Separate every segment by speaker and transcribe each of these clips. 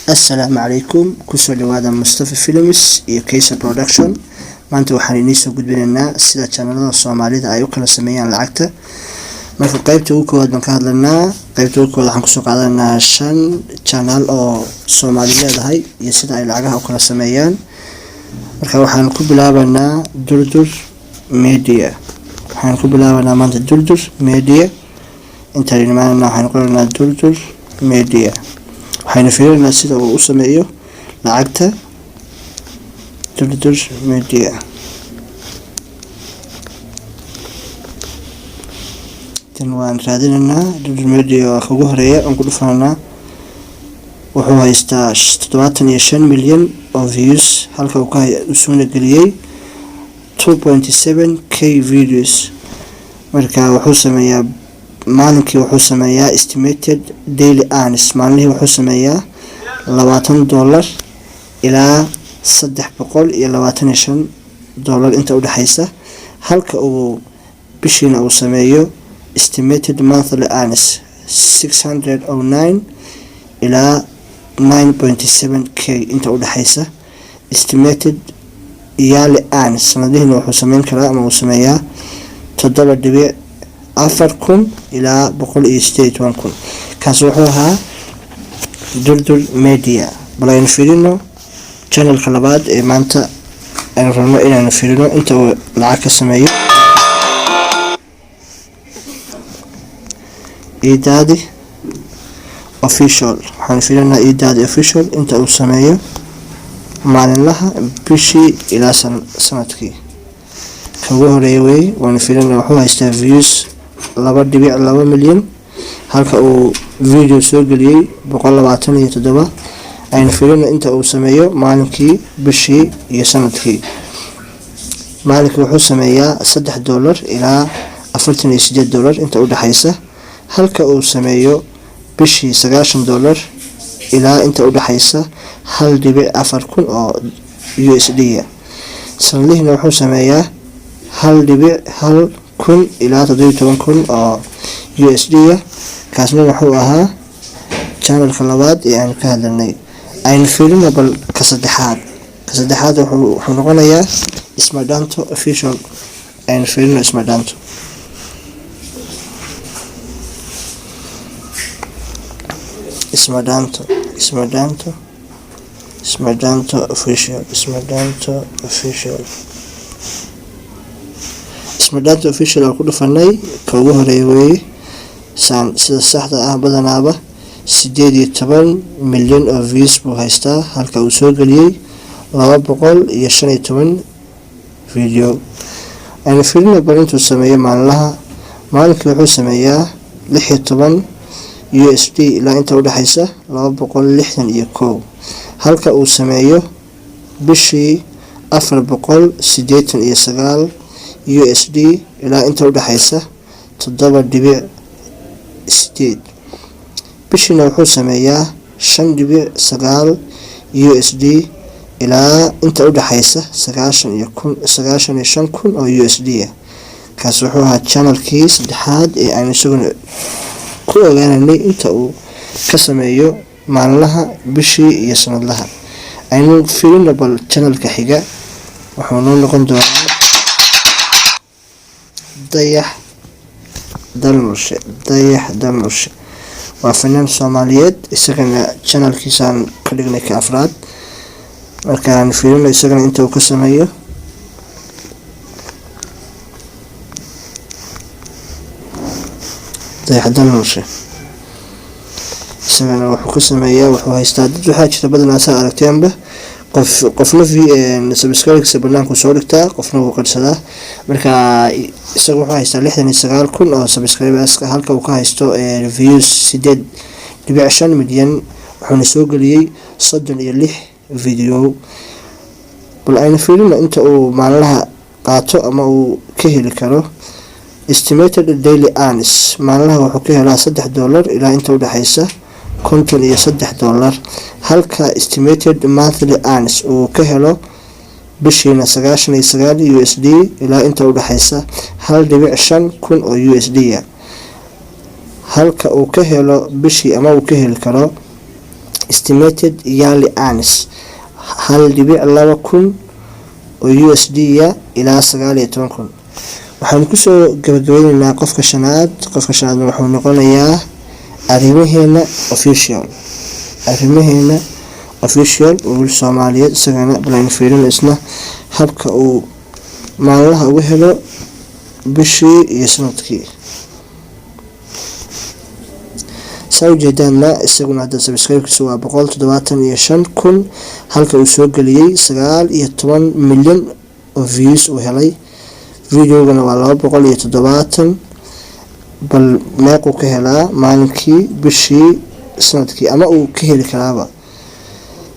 Speaker 1: السلام عليكم كسر هذا مصطفى فيلمز iyo Kaysa Production maanta waxaan inii soo gudbinaynaa sida channelada Soomaalida ay u kala sameeyaan lacagta marka qaybta ugu koowaad baan ka hadlaynaa qaybta ugu koowaad waxaan ku soo qaadanaa 5 channel oo Soomaali leedahay iyo sida ay lacagaha u kala sameeyaan marka waxaan ku bilaabanaa Durdur Media maanta Durdur Media inta aynu waxaan qoranaa Durdur Media waxayna fiirinaa sida uu u sameeyo lacagta Durdur Media tan waan raadinaa Durdur Media oo ugu horeeya aan ku dhufanaa wuxuu haystaa 75 milyan oo views halka uu ka soo geliyay 2.7k videos marka wuxuu sameeyaa maalinkii wuxuu sameeyaa estimated daily earnings maalintii wuxuu sameeyaa $20 ilaa $325 inta u dhaxaysa halka uu bishiina uu sameeyo estimated monthly earnings 609 ilaa 9.7k inta u dhaxaysa estimated yearly earnings sanadihiina wuxuu sameyn karaa ama uu sameeyaa 7,400 ilaa 118,000 kaas wuxuu ahaa Durdur Media balaynu fiirino channelka labaad ee maanta aynu rabno inaanu fiirino inta uu lacag ka sameeyo Idaadi Official waxaan fiirinaa Idaadi Official inta uu sameeyo maalinlaha bishii ilaa sanadkii ugu horeeyay waan fiirinaa wuxuu haystaa views 2.2 milyan halka uu video soo geliyay 127 aynu fiirinaa inta uu sameeyo maalinkii bishii iyo sanadkii maalinkii wuxuu sameeyaa $3 ilaa $48 inta u dhaxaysa halka uu sameeyo bishii $90 ilaa inta u dhaxaysa 1.4 oo USD sanadlihiina wuxuu sameeyaa 1.1 ilaa 17,000 oo USD kaasna wuxuu ahaa channelka labaad ee aan ka hadlanay aynu fiirino bal ka saddexaad wuxuu noqonayaa Ismadanto Official aynu fiirino Ismadanto Official Ismadanto Official oo ku dhufanay ka ugu horeeyay sida saxda ah badanaaba 18 milyan oo views buu haystaa halka uu soo geliyay 215 video aynu fiirino bal intuu sameeyo maalinkii wuxuu sameeyaa 16 USD ilaa inta u dhaxaysa 261 halka uu sameeyo bishii 489 USD ilaa inta u dhaxaysa 7.8 bishiina wuxuu sameeyaa 5.9 USD ilaa inta u dhaxaysa 95,000 oo USD kaas wuxuu ahaa channelkii saddexaad ee aynu isaguna ku ogaanay inta uu ka sameeyo maalinlaha bishii iyo sanadlaha aynu fiirino bal channelka xiga wuxuu noo noqon doonaa Dayax Dalnurshe waa fanaan Soomaaliyeed isagana channelkiisaan ka dhignay ka afraad markaan fiirino isagana inta uu ka sameeyo Dayax Dalnurshe isagana wuxuu ka sameeyaa wuxuu haystaa dad waxaa jira badan aad aragteenba qofna subscribe-kiisa banaanku soo dhigtaa qofna wuu qarsadaa marka isagu wuxuu haystaa 69,000 oo subscribers halka uu ka haysto views 8.5 milyan wuxuuna soo geliyay 36 video bal aynu fiirino inta uu maalinlaha qaato ama uu ka heli karo estimated daily earnings maalinlaha wuxuu ka helaa $3 ilaa inta u dhaxaysa $53 halka estimated monthly earnings uu ka helo bishiina 99 USD ilaa inta u dhaxaysa 1.5 oo USD halka uu ka helo bishii ama uu ka heli karo estimated yearly earnings 1.2 oo USD ilaa 19,000. waxaan kusoo gabagabaynaynaa qofka shanaad wuxuu noqonayaa arrimaheena official oo Soomaaliyeed isagana balan fiirin isna habka uu maalinlaha ugu helo bishii iyo sanadkii. sawjeedana isaguna hadda subscribe-kiisu waa 175,000 halka uu soo galiyay 19 milyan oo views uu helay. videogana waa 270 bal meequu ka helaa maalinkii bishii sanadkii ama uu ka heli karaaba.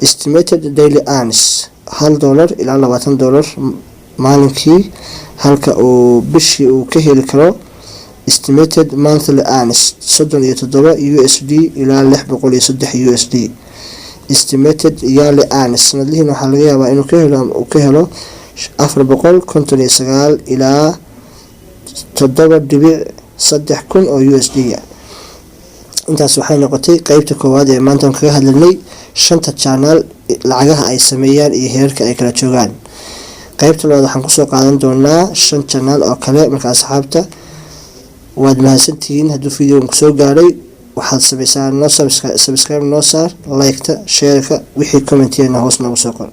Speaker 1: estimated daily earnings $1 ilaa $20 maalinkii halka uu bishii uu ka heli karo. estimated monthly earnings 37 USD ilaa 603 USD. estimated yearly earnings sanadlihiin waxaa laga yaabaa inuu ka helo 459 ilaa 7.3 oo USD. intaas waxay noqotay qaybta koowaad ee maanta aan kaga hadlaynay 5 channel lacagaha ay sameeyaan iyo heerka ay kala joogaan. qaybta labaad waxaan kusoo qaadan doonaa 5 channel oo kale. marka asxaabta waad mahadsantihiin hadduu videogan ku soo gaaray waxaad samaysaa subscribe noo saar like-ta share-ka wixii comment-yeena hoos noogu soo qor.